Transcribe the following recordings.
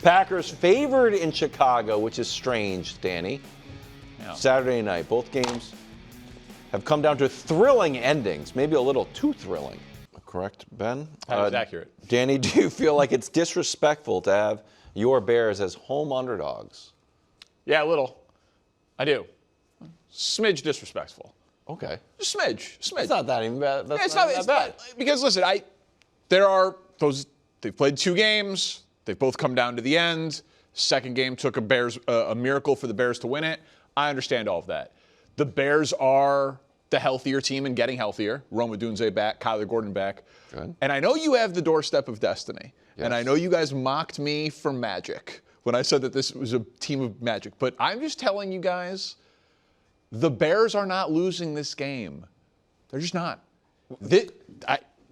Packers favored in Chicago, which is strange, Danny. Yeah. Saturday night, both games have come down to thrilling endings, maybe a little too thrilling. Correct, Ben? That is accurate. Danny, do you feel like it's disrespectful to have your Bears as home underdogs? Yeah, a little. I do. Smidge disrespectful. Okay. Just smidge. It's not that even bad. It's not that bad. Because listen, there are those. They've played 2 games. They've both come down to the end. Second game took a miracle for the Bears to win it. I understand all of that. The Bears are the healthier team and getting healthier. Rome Odunze back, Kyler Gordon back. Good. And I know you have the doorstep of destiny. Yes. And I know you guys mocked me for magic when I said that this was a team of magic. But I'm just telling you guys, the Bears are not losing this game. They're just not.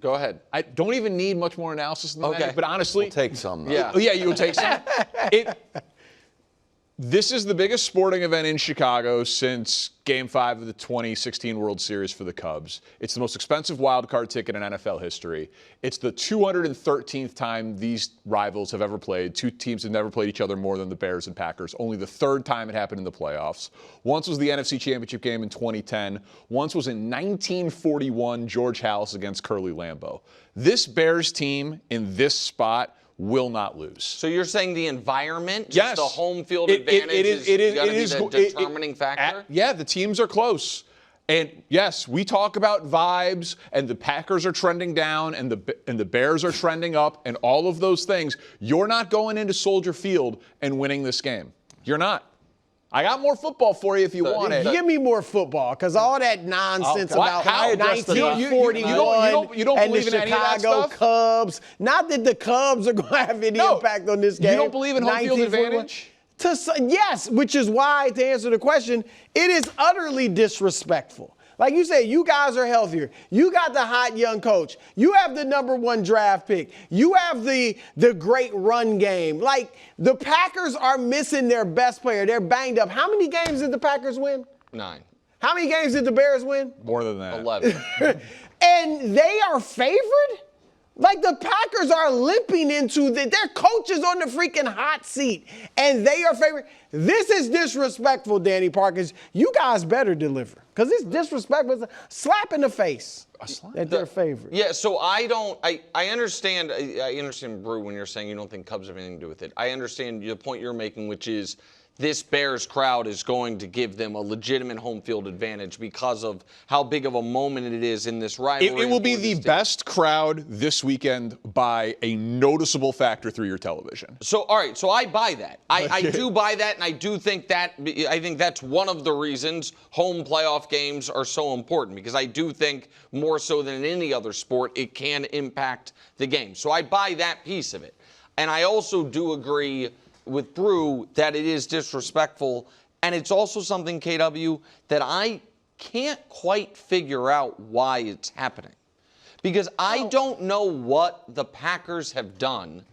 Go ahead. I don't even need much more analysis than that. But honestly, we'll take some. Though. Yeah, you'll take some. This is the biggest sporting event in Chicago since Game 5 of the 2016 World Series for the Cubs. It's the most expensive wild card ticket in NFL history. It's the 213th time these rivals have ever played. 2 teams have never played each other more than the Bears and Packers. Only the 3rd time it happened in the playoffs. Once was the NFC Championship game in 2010. Once was in 1941, George Halas against Curly Lambeau. This Bears team in this spot will not lose. So you're saying the environment, yes, the home field advantage is going to be the determining factor? Yeah, the teams are close. And yes, we talk about vibes, and the Packers are trending down, and the Bears are trending up, and all of those things. You're not going into Soldier Field and winning this game. You're not. I got more football for you if you want it. Give me more football, because all that nonsense about how? 1941 you don't and believe the in any of that Chicago stuff? Cubs. Not that the Cubs are going to have any impact on this game. You don't believe in home field advantage? Yes, which is why, to answer the question, it is utterly disrespectful. Like you say, you guys are healthier. You got the hot young coach. You have the #1 draft pick. You have the great run game. Like, the Packers are missing their best player. They're banged up. How many games did the Packers win? 9. How many games did the Bears win? More than that. 11. And they are favored? Like, the Packers are limping into their coach is on the freaking hot seat, and they are favored. This is disrespectful, Danny Parkins. You guys better deliver, because it's disrespectful. It's a slap in the face that they're favored. Yeah, so I understand, Brew, when you're saying you don't think Cubs have anything to do with it. I understand the point you're making, which is this Bears crowd is going to give them a legitimate home field advantage because of how big of a moment it is in this rivalry. It will be the best crowd this weekend by a noticeable factor through your television. So, all right, so I buy that. I do buy that, and I do think that's one of the reasons home playoff games are so important, because I do think more so than in any other sport, it can impact the game. So I buy that piece of it. And I also do agree with Brew that it is disrespectful, and it's also something, KW, that I can't quite figure out why it's happening. Because I don't know what the Packers have done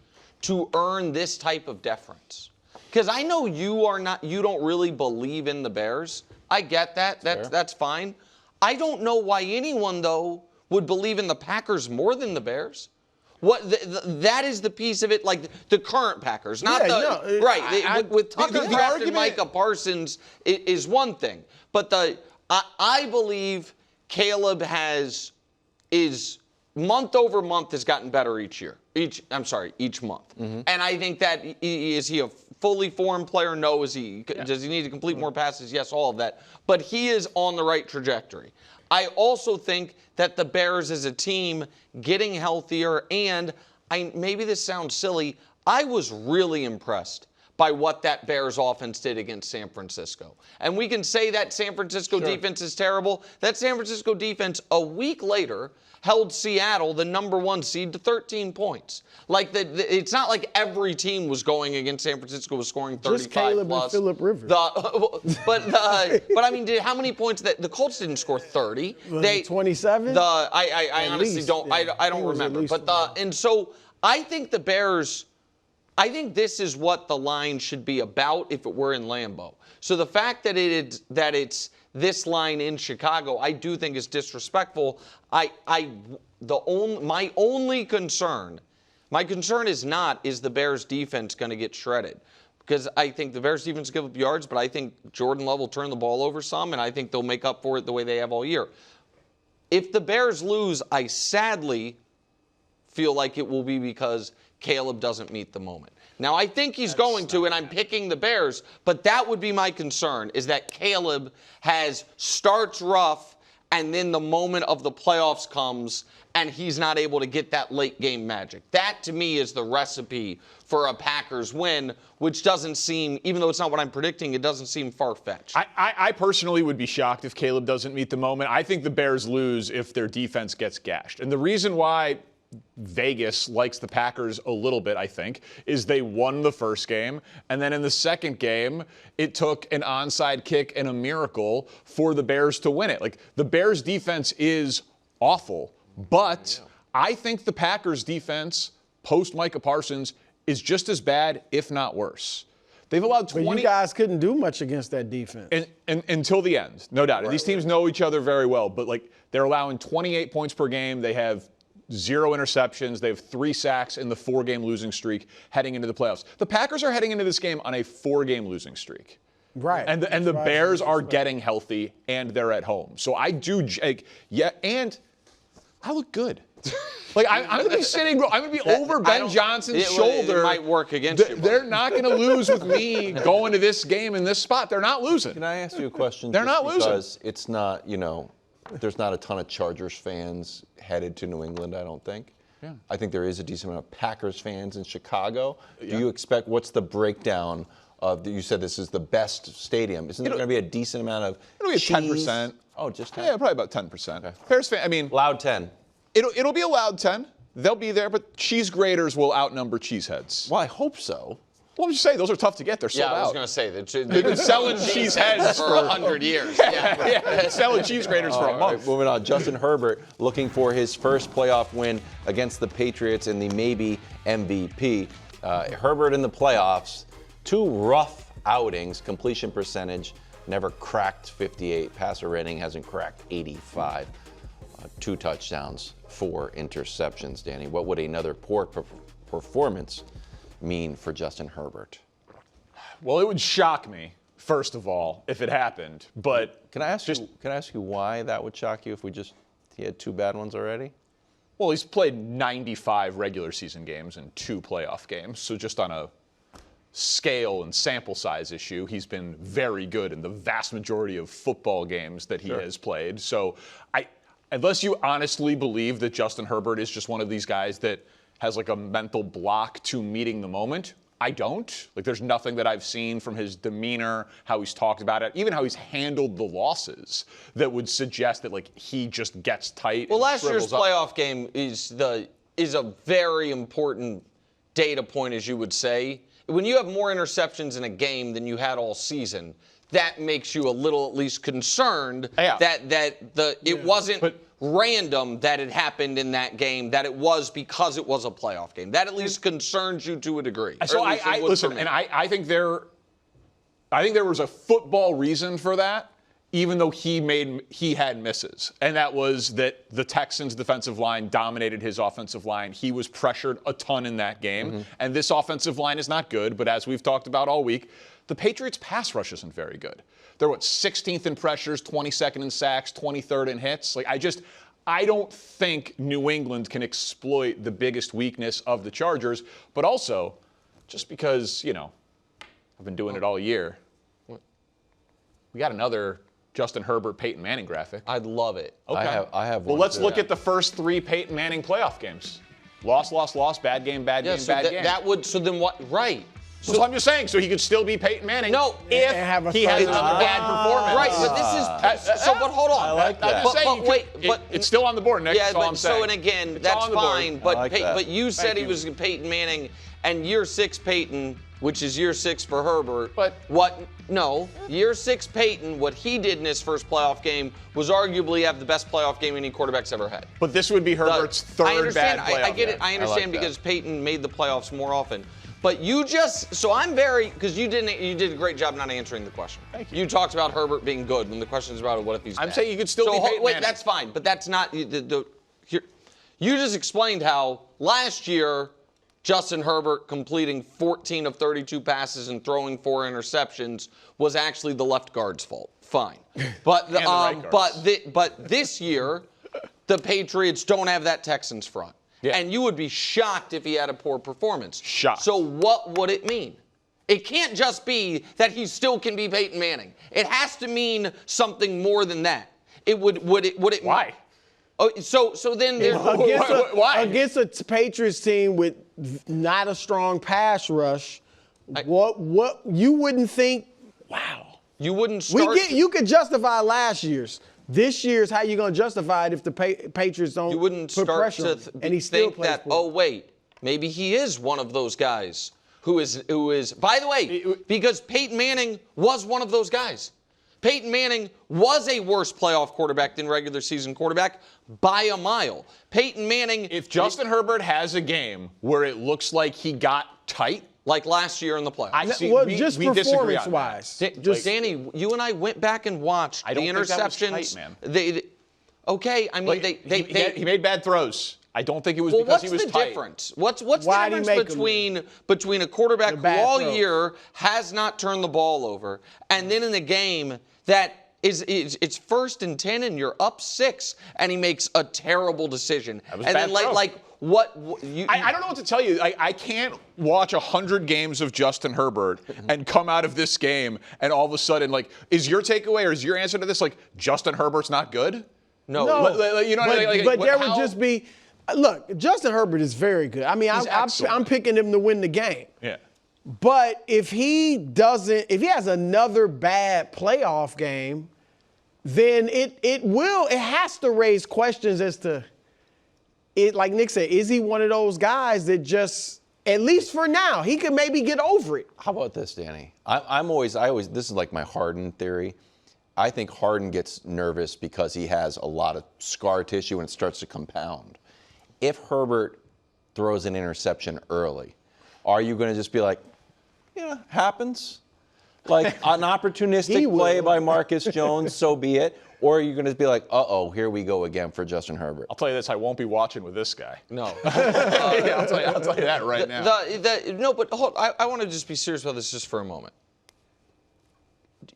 to earn this type of deference. Because I know you don't really believe in the Bears. I get that. That's fine. I don't know why anyone, though, would believe in the Packers more than the Bears. That is the piece of it, like the current Packers, not with Tucker Kraft and Micah Parsons is one thing, but I believe Caleb is month over month has gotten better each month, and I think that is he a fully formed player? No. Does he need to complete more passes? Yes, all of that, but he is on the right trajectory. I also think that the Bears as a team getting healthier, and maybe this sounds silly, I was really impressed by what that Bears offense did against San Francisco. And we can say that San Francisco defense is terrible. That San Francisco defense, a week later, held Seattle, the #1 seed, to 13 points. Like, it's not like every team was going against San Francisco was scoring 35 just Caleb plus. And Phillip Rivers. But I mean, how many points that the Colts didn't score 30? 27? I honestly don't. I don't remember. But and so I think the Bears. I think this is what the line should be about if it were in Lambeau. So the fact that it's this line in Chicago, I do think is disrespectful. My only concern My concern is the Bears defense going to get shredded? Because I think the Bears defense give up yards, but I think Jordan Love will turn the ball over some, and I think they'll make up for it the way they have all year. If the Bears lose, I sadly feel like it will be because Caleb doesn't meet the moment. Now, I think he's going to, and I'm picking the Bears, but that would be my concern, is that Caleb starts rough, and then the moment of the playoffs comes, and he's not able to get that late game magic. That, to me, is the recipe for a Packers win, which doesn't seem, even though it's not what I'm predicting, it doesn't seem far-fetched. I personally would be shocked if Caleb doesn't meet the moment. I think the Bears lose if their defense gets gashed. And the reason why Vegas likes the Packers a little bit, I think, is they won the first game, and then in the second game, it took an onside kick and a miracle for the Bears to win it. Like, the Bears defense is awful, but I think the Packers defense, post Micah Parsons, is just as bad, if not worse. They've allowed 20. But you guys couldn't do much against that defense. And until the end, no doubt. And these teams know each other very well, but like, they're allowing 28 points per game. They have 0 interceptions. They have 3 sacks in the 4-game losing streak heading into the playoffs. The Packers are heading into this game on a 4-game losing streak. Right. And the Bears are getting healthy, and they're at home. So I do, and I look good. Like, I'm going to be sitting, I'm going to be over Ben Johnson's shoulder. It might work against you. They're not going to lose with me going to this game in this spot. They're not losing. Can I ask you a question? They're not losing. Because it's not, there's not a ton of Chargers fans headed to New England, I don't think. Yeah. I think there is a decent amount of Packers fans in Chicago. Do you expect, what's the breakdown of, you said this is the best stadium. Isn't there going to be a decent amount of It'll be cheese? 10%. Oh, just 10? Yeah, probably about 10%. Okay. Bears fan, I mean. Loud 10. It'll be a loud 10. They'll be there, but cheese graters will outnumber cheeseheads. Well, I hope so. Well, I'm just saying, those are tough to get. They're sold out. Yeah, I was going to say, they've been selling cheese heads for 100 years. Yeah. Selling cheese graters for a month. Right, moving on. Justin Herbert looking for his first playoff win against the Patriots in the maybe MVP. Herbert in the playoffs, 2 rough outings, completion percentage, never cracked 58. Passer rating hasn't cracked 85. 2 touchdowns, 4 interceptions. Danny, what would another poor performance mean for Justin Herbert? Well, it would shock me, first of all, if it happened. But can I ask you why that would shock you if he had 2 bad ones already? Well, he's played 95 regular season games and 2 playoff games. So just on a scale and sample size issue, he's been very good in the vast majority of football games that he has played. So unless you honestly believe that Justin Herbert is just one of these guys that has like a mental block to meeting the moment, I don't. Like, there's nothing that I've seen from his demeanor, how he's talked about it, even how he's handled the losses that would suggest that like he just gets tight. Well, last year's playoff game is a very important data point, as you would say. When you have more interceptions in a game than you had all season, that makes you a little at least concerned that it wasn't random that it happened in that game, that it was because it was a playoff game. That at least concerns you to a degree. So listen, and I think there was a football reason for that, even though he had misses. And that was that the Texans' defensive line dominated his offensive line. He was pressured a ton in that game. Mm-hmm. And this offensive line is not good, but as we've talked about all week, the Patriots' pass rush isn't very good. They're 16th in pressures, 22nd in sacks, 23rd in hits. Like, I don't think New England can exploit the biggest weakness of the Chargers, but also just because, I've been doing it all year. We got another Justin Herbert, Peyton Manning graphic. I'd love it. Okay. I have one. Well, let's look at the first 3 Peyton Manning playoff games. Loss, bad game, bad game, bad game. That would, so then what, right. So I'm just saying, so he could still be Peyton Manning. No, if he has another bad performance. Right, but this is but hold on. I like that. I'm just saying, it's still on the board, Nick. Yeah, that's all I'm saying. So and again, that's fine. But you said he was Peyton Manning, and year 6 Peyton, which is year 6 for Herbert. Year 6 Peyton, what he did in his first playoff game was arguably have the best playoff game any quarterback's ever had. But this would be Herbert's third bad playoff. I get it. I understand because Peyton made the playoffs more often. But because you did a great job not answering the question. Thank you. You talked about Herbert being good when the question is about what if he's bad. I'm saying you could still be Peyton Manning. That's fine, but that's not you just explained how last year Justin Herbert completing 14 of 32 passes and throwing 4 interceptions was actually the left guard's fault. Fine. But but this year, the Patriots don't have that Texans front. Yeah. And you would be shocked if he had a poor performance. Shocked. So what would it mean? It can't just be that he still can be Peyton Manning. It has to mean something more than that. Would it Why? Oh, so then there's against a Patriots team with not a strong pass rush, what you wouldn't think, wow. You wouldn't start. You could justify last year's. This year's, how you going to justify it if the Patriots don't You wouldn't put start pressure to on him, and he still think plays that, poorly. oh, wait, maybe he is one of those guys who is, by the way, because Peyton Manning was one of those guys. Peyton Manning was a worse playoff quarterback than regular season quarterback by a mile. Peyton Manning. If Justin Herbert has a game where it looks like he got tight, like last year in the playoffs. Well, just performance-wise. Danny, you and I went back and watched the interceptions. That was tight, man. Okay, I mean, he made bad throws. I don't think it was because he was tight. What's the difference? What's the difference between a quarterback who all year has not turned the ball over, and then in a game that it's 1st and 10 and you're up 6 and he makes a terrible decision? That was and bad then throw. I don't know what to tell you. I can't watch 100 games of Justin Herbert and come out of this game and all of a sudden, is your takeaway or is your answer to this, Justin Herbert's not good? No. You know what I mean? But there would just be, look, Justin Herbert is very good. I mean, I'm picking him to win the game. Yeah. But if he has another bad playoff game, then it has to raise questions as to, like Nick said, is he one of those guys that just, at least for now, he could maybe get over it? How about this, Danny? I always, this is like my Harden theory. I think Harden gets nervous because he has a lot of scar tissue and it starts to compound. If Herbert throws an interception early, are you going to just be like, yeah, happens? Like an opportunistic play by Marcus Jones, so be it. Or are you going to be like, uh-oh, here we go again for Justin Herbert? I'll tell you this, I won't be watching with this guy. No. Yeah, I'll tell you that right now. No, but hold. I want to just be serious about this just for a moment.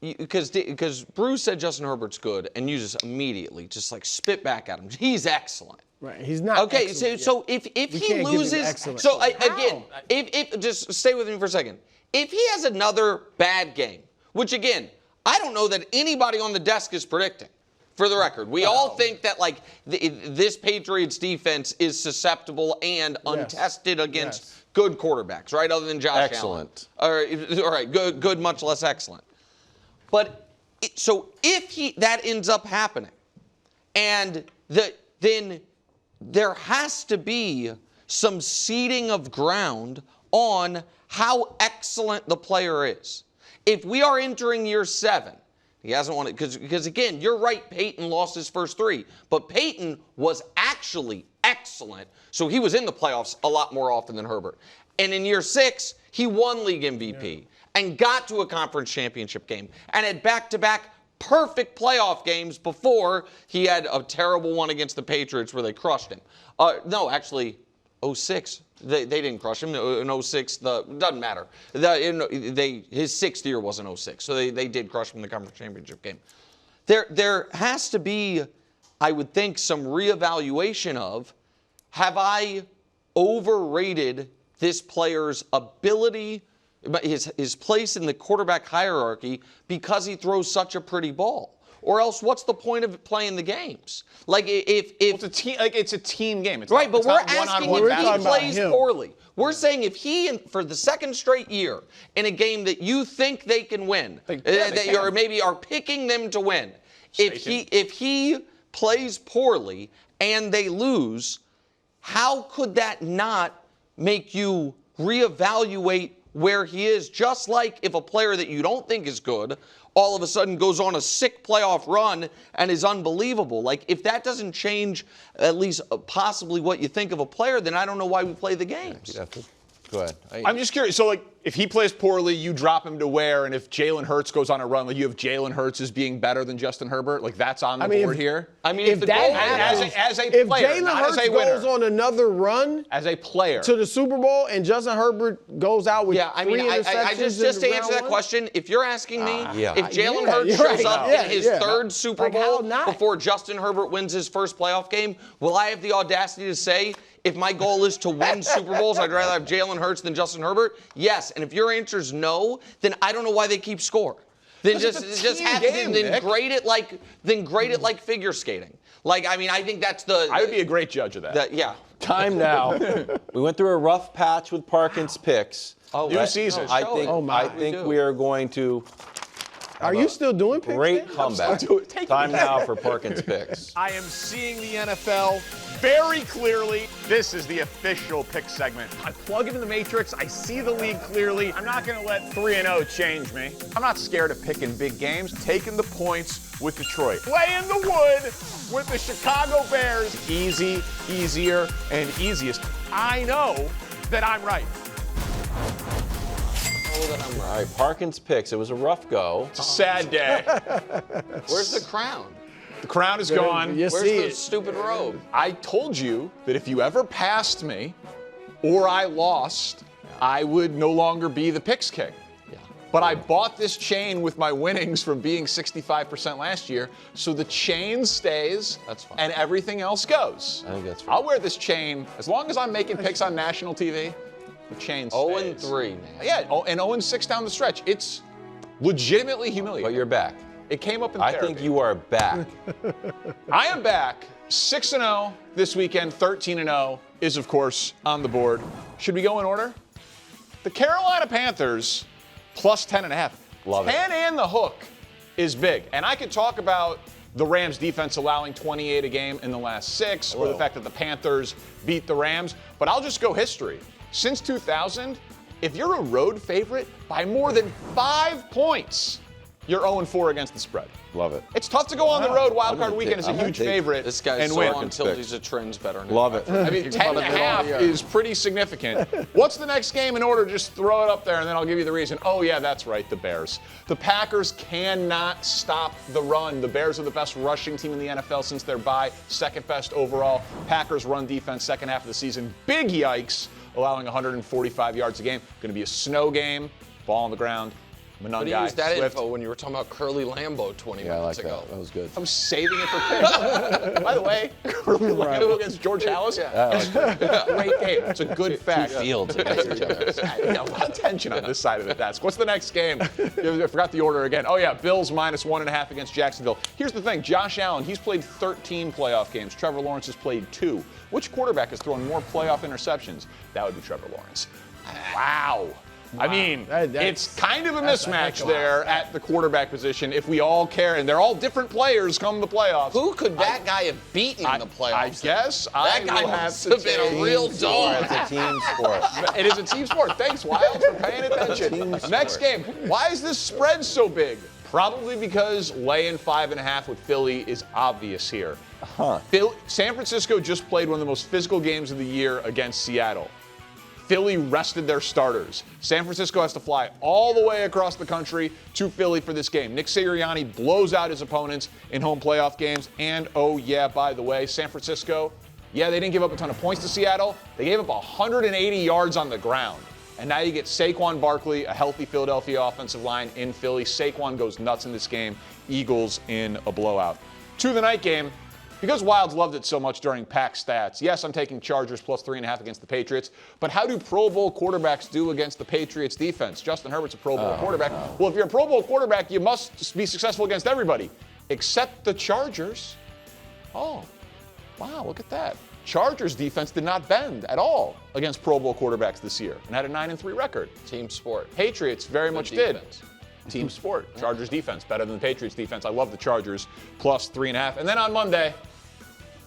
Because Bruce said Justin Herbert's good, and you just immediately just spit back at him. He's excellent. Right. He's not. Okay. So if he loses, so again, if just stay with me for a second. If he has another bad game, which again, I don't know that anybody on the desk is predicting. For the record, we all think that this Patriots defense is susceptible and untested against good quarterbacks, right? Other than Josh Excellent. Allen. All right, good, much less excellent. But so if that ends up happening, and then there has to be some seeding of ground on how excellent the player is. If we are entering year 7, he hasn't won it because again, you're right, Peyton lost his first 3, but Peyton was actually excellent, so he was in the playoffs a lot more often than Herbert. And in year 6, he won league MVP and got to a conference championship game and had back-to-back perfect playoff games before he had a terrible one against the Patriots where they crushed him. No, actually, 06. They didn't crush him. In 06, doesn't matter. His 6th year was in 06, so they did crush him in the conference championship game. There has to be, I would think, some reevaluation of, have I overrated this player's ability, his place in the quarterback hierarchy because he throws such a pretty ball? Or else, what's the point of playing the games? It's a team game. It's right, but we're not asking one-on-one if he basketball. plays poorly. We're saying if he, for the 2nd straight year, in a game that you think they can win, or maybe are picking them to win, if he plays poorly and they lose, how could that not make you reevaluate where he is? Just like if a player that you don't think is good all of a sudden goes on a sick playoff run and is unbelievable. If that doesn't change at least possibly what you think of a player, then I don't know why we play the games. Go ahead. I'm just curious. So, if he plays poorly, you drop him to where? And if Jalen Hurts goes on a run, like you have Jalen Hurts as being better than Justin Herbert, like that's on the board here. I mean, if the that goal happens, as a if player, Jalen not Hurts as a winner. goes on another run As a player. to the Super Bowl and Justin Herbert goes out with Yeah, I mean, three I interceptions just to in answer round that one? question, if you're asking me if Jalen Yeah, Hurts you're shows right. up Yeah, in his yeah. third Super Like, how Bowl not? before Justin Herbert wins his first playoff game, will I have the audacity to say, if my goal is to win Super Bowls, I'd rather have Jalen Hurts than Justin Herbert? Yes. And if your answer is no, then I don't know why they keep score. Then It's a team game, Nick. grade it like figure skating. Like, I mean, I think that's the. I would be a great judge of that. Yeah. Time now. We went through a rough patch with Parkins' picks. Oh, New right. season. No, I show think, it. Oh, my. I think we are going to Are you still doing picks? great Nick? comeback. Time now for Parkins' picks. I am seeing the NFL very clearly. This is the official pick segment. I plug into the matrix. I see the league clearly. I'm not going to let 3-0 change me. I'm not scared of picking big games. Taking the points with Detroit. Lay in the wood with the Chicago Bears. Easy, easier, and easiest. I know that I'm right. All right, Parkins' picks. It was a rough go. It's a sad day. Where's the crown? The crown is gone. You Where's see the it. stupid robe? I told you that if you ever passed me or I lost, I would no longer be the picks king. Yeah. But I bought this chain with my winnings from being 65% last year, so the chain stays That's fine. and everything else goes. I think that's right. I'll wear this chain as long as I'm making picks on national TV. The chain stays. 0-3, man. Yeah, and 0-6 down the stretch. It's legitimately humiliating. But you're back. It came up in I therapy. think you are back. I am back. 6-0 this weekend. 13-0 is, of course, on the board. Should we go in order? The Carolina Panthers plus 10.5. Love it. 10 and the hook is big. And I could talk about the Rams defense allowing 28 a game in the last 6, or the fact that the Panthers beat the Rams. But I'll just go history. Since 2000, if you're a road favorite by more than 5 points, you're 0-4 against the spread. Love it. It's tough to go on the road wild card gonna weekend take- as a I'm gonna huge take favorite This guy's and so win. on tilt, he's a trends better now. Love it. I mean, 10.5 is pretty significant. What's the next game in order? Just throw it up there, and then I'll give you the reason. Oh, yeah, that's right, the Bears. The Packers cannot stop the run. The Bears are the best rushing team in the NFL since their bye, second best overall. Packers run defense second half of the season. Big yikes, allowing 145 yards a game. Going to be a snow game, ball on the ground. But Monungai, he used that Swift. info when you were talking about Curly Lambeau 20 Yeah, I like minutes ago. that. That was good. I'm saving it for picks. By the way, Curly Lambeau against George Hallis. Great game. It's a good fact. Fields against each other. Yeah, a lot of tension on this side of the desk. What's the next game? I forgot the order again. Oh, yeah, Bills minus 1.5 against Jacksonville. Here's the thing. Josh Allen, he's played 13 playoff games. Trevor Lawrence has played 2. Which quarterback has thrown more playoff interceptions? That would be Trevor Lawrence. Wow. I mean, it's kind of a mismatch there at the quarterback position if we all care. And they're all different players come the playoffs. Who could that guy have beaten in the playoffs? I guess That guy will have must to have been a take- real dog. It's a team sport. It is a team sport. Thanks, Wild, for paying attention. Next game. Why is this spread so big? Probably because laying 5.5 with Philly is obvious here. San Francisco just played one of the most physical games of the year against Seattle. Philly rested their starters. San Francisco has to fly all the way across the country to Philly for this game. Nick Sirianni blows out his opponents in home playoff games. And, oh, yeah, by the way, San Francisco, yeah, they didn't give up a ton of points to Seattle. They gave up 180 yards on the ground. And now you get Saquon Barkley, a healthy Philadelphia offensive line in Philly. Saquon goes nuts in this game. Eagles in a blowout. To the night game. Because Wilds loved it so much during pack stats, yes, I'm taking Chargers plus 3.5 against the Patriots, but how do Pro Bowl quarterbacks do against the Patriots defense? Justin Herbert's a Pro Bowl quarterback. Well, if you're a Pro Bowl quarterback, you must be successful against everybody, except the Chargers. Oh, wow, look at that. Chargers defense did not bend at all against Pro Bowl quarterbacks this year and had a 9-3 record. Team sport. Patriots very much defense. did. Team sport. Chargers defense better than the Patriots defense. I love the Chargers plus 3.5. And then on Monday,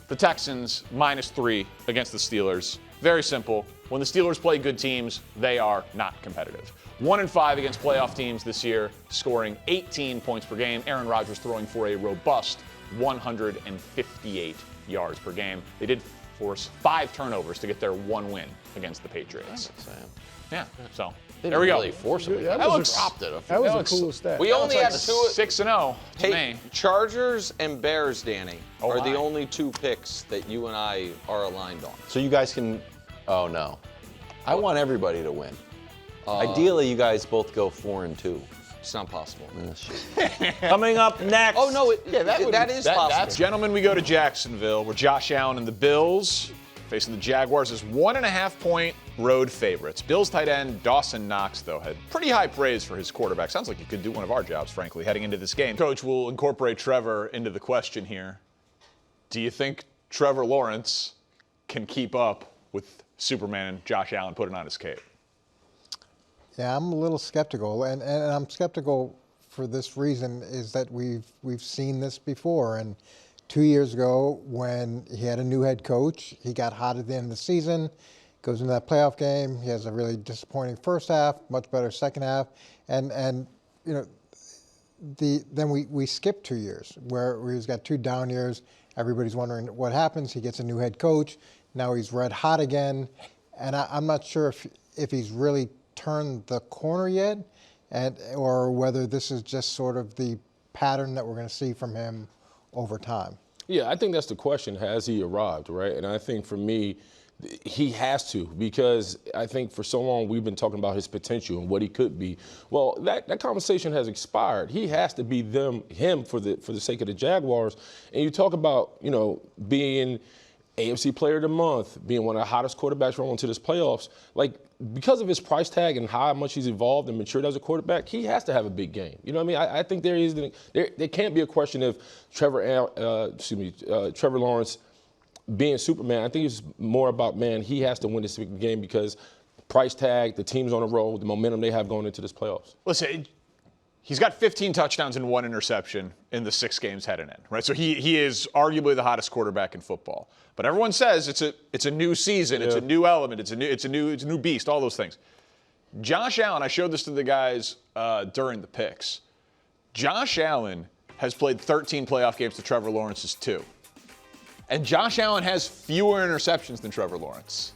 the Texans minus 3 against the Steelers. Very simple. When the Steelers play good teams, they are not competitive. 1-5 against playoff teams this year, scoring 18 points per game. Aaron Rodgers throwing for a robust 158 yards per game. They did force 5 turnovers to get their 1 win against the Patriots. Yeah, so There we go. Really force him. That That was looks- dropped it. That was That a looks- cool stat. We only had Like two. 6-0 to Hey, me. Chargers and Bears, Danny, Oh, are the my. only two picks that you and I are aligned on. So you guys can. Oh no, I want everybody to win. Ideally, you guys both go 4-2. It's not possible. Coming up next. Oh no, that is possible. Gentlemen, we go to Jacksonville, where Josh Allen and the Bills facing the Jaguars as 1.5-point road favorites. Bills tight end Dawson Knox, though, had pretty high praise for his quarterback. Sounds like he could do one of our jobs, frankly, heading into this game. Coach, will incorporate Trevor into the question here. Do you think Trevor Lawrence can keep up with Superman and Josh Allen putting on his cape? Yeah, I'm a little skeptical, and I'm skeptical for this reason is that we've seen this before. And 2 years ago, when he had a new head coach, he got hot at the end of the season, goes into that playoff game. He has a really disappointing first half, much better second half, and you know, then we skipped 2 years where he's got 2 down years. Everybody's wondering what happens. He gets a new head coach. Now he's red hot again, and I'm not sure if he's really turned the corner yet, or whether this is just sort of the pattern that we're going to see from him over time. Yeah, I think that's the question. Has he arrived, right? And I think for me, he has to, because I think for so long we've been talking about his potential and what he could be. Well, that conversation has expired. He has to be him for the sake of the Jaguars. And you talk about, being AFC Player of the Month, being one of the hottest quarterbacks rolling to this playoffs. Like, because of his price tag and how much he's evolved and matured as a quarterback, he has to have a big game. You know what I mean? I think there can't be a question of Trevor Lawrence being Superman. I think it's more about, man, he has to win this big game because price tag, the team's on the road, the momentum they have going into this playoffs. Listen, he's got 15 touchdowns and 1 interception in the 6 games heading in, right? So he is arguably the hottest quarterback in football. But everyone says it's a new season, it's a new element, it's a new beast, all those things. Josh Allen, I showed this to the guys during the picks. Josh Allen has played 13 playoff games to Trevor Lawrence's 2. And Josh Allen has fewer interceptions than Trevor Lawrence.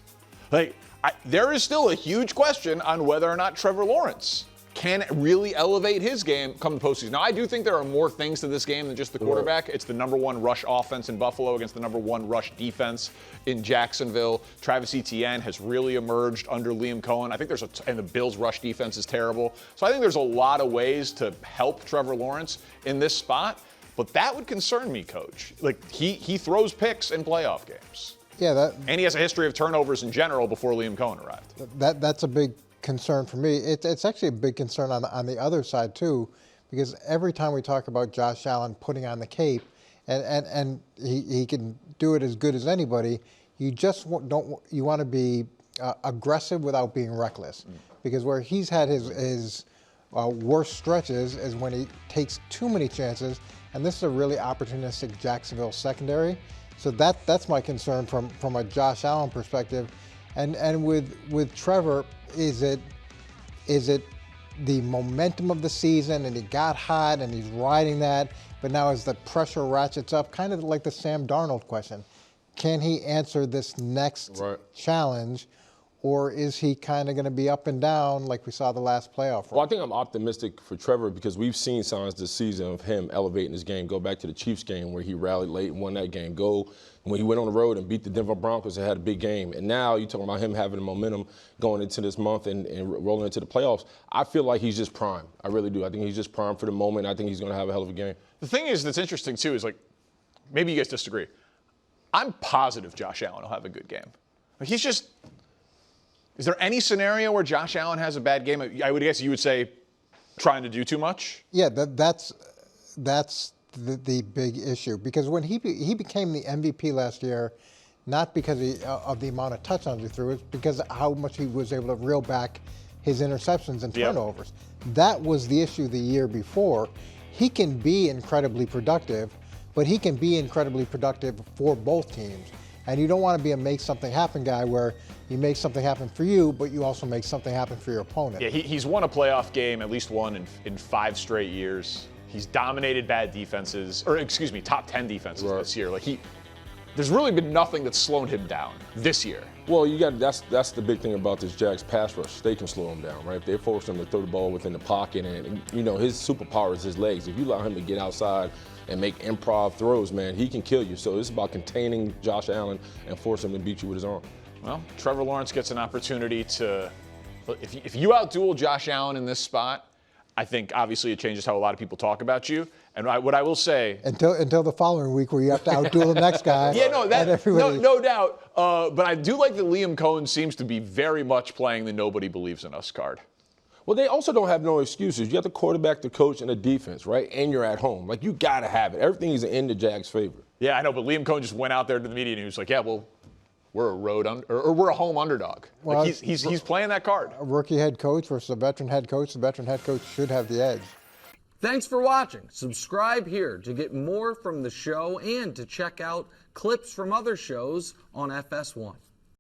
There is still a huge question on whether or not Trevor Lawrence can really elevate his game come the postseason. Now, I do think there are more things to this game than just the quarterback. It's the #1 rush offense in Buffalo against the #1 rush defense in Jacksonville. Travis Etienne has really emerged under Liam Cohen. I think and the Bills' rush defense is terrible. So I think there's a lot of ways to help Trevor Lawrence in this spot. But that would concern me, Coach. He throws picks in playoff games. Yeah, And he has a history of turnovers in general before Liam Cohen arrived. that's a big concern for me. It's actually a big concern on the other side too, because every time we talk about Josh Allen putting on the cape, and he can do it as good as anybody, you want to be aggressive without being reckless, because where he's had his worst stretches is when he takes too many chances, and this is a really opportunistic Jacksonville secondary. So that's my concern from a Josh Allen perspective, and with Trevor. Is it the momentum of the season and he got hot and he's riding that, but now as the pressure ratchets up, kind of like the Sam Darnold question, can he answer this next challenge, or is he kind of going to be up and down like we saw the last playoff run? Well, I think I'm optimistic for Trevor because we've seen signs this season of him elevating his game. Go back to the Chiefs game where he rallied late and won that game. Go when he went on the road and beat the Denver Broncos and had a big game. And now you're talking about him having the momentum going into this month and rolling into the playoffs. I feel like he's just prime. I really do. I think he's just prime for the moment. I think he's going to have a hell of a game. The thing that's interesting, too, is maybe you guys disagree. I'm positive Josh Allen will have a good game. Is there any scenario where Josh Allen has a bad game? I would guess you would say trying to do too much? Yeah, that's the big issue, because when he became the MVP last year, not because of the amount of touchdowns he threw, it's because of how much he was able to reel back his interceptions and turnovers. Yep. That was the issue the year before. He can be incredibly productive, but he can be incredibly productive for both teams. And you don't want to be a make something happen guy where you make something happen for you, but you also make something happen for your opponent. Yeah, he's won a playoff game, at least one in 5 straight years. He's dominated top 10 defenses this year. There's really been nothing that's slowed him down this year. Well, that's the big thing about this Jags pass rush. They can slow him down, right? If they force him to throw the ball within the pocket, and his superpower is his legs. If you allow him to get outside and make improv throws, man, he can kill you. So it's about containing Josh Allen and force him to beat you with his arm. Well, Trevor Lawrence gets an opportunity to, if you outduel Josh Allen in this spot, I think obviously it changes how a lot of people talk about you. And what I will say, until the following week where you have to outduel the next guy. Yeah, no doubt. But I do like that Liam Cohen seems to be very much playing the nobody believes in us card. Well, they also don't have no excuses. You have the quarterback, the coach, and the defense, right? And you're at home. Like, you got to have it. Everything is in the Jags' favor. Yeah, I know, but Liam Cohen just went out there to the media and he was like, yeah, well, we're we're a home underdog. Well, like he's playing that card. A rookie head coach versus a veteran head coach. The veteran head coach should have the edge. Thanks for watching. Subscribe here to get more from the show and to check out clips from other shows on FS1.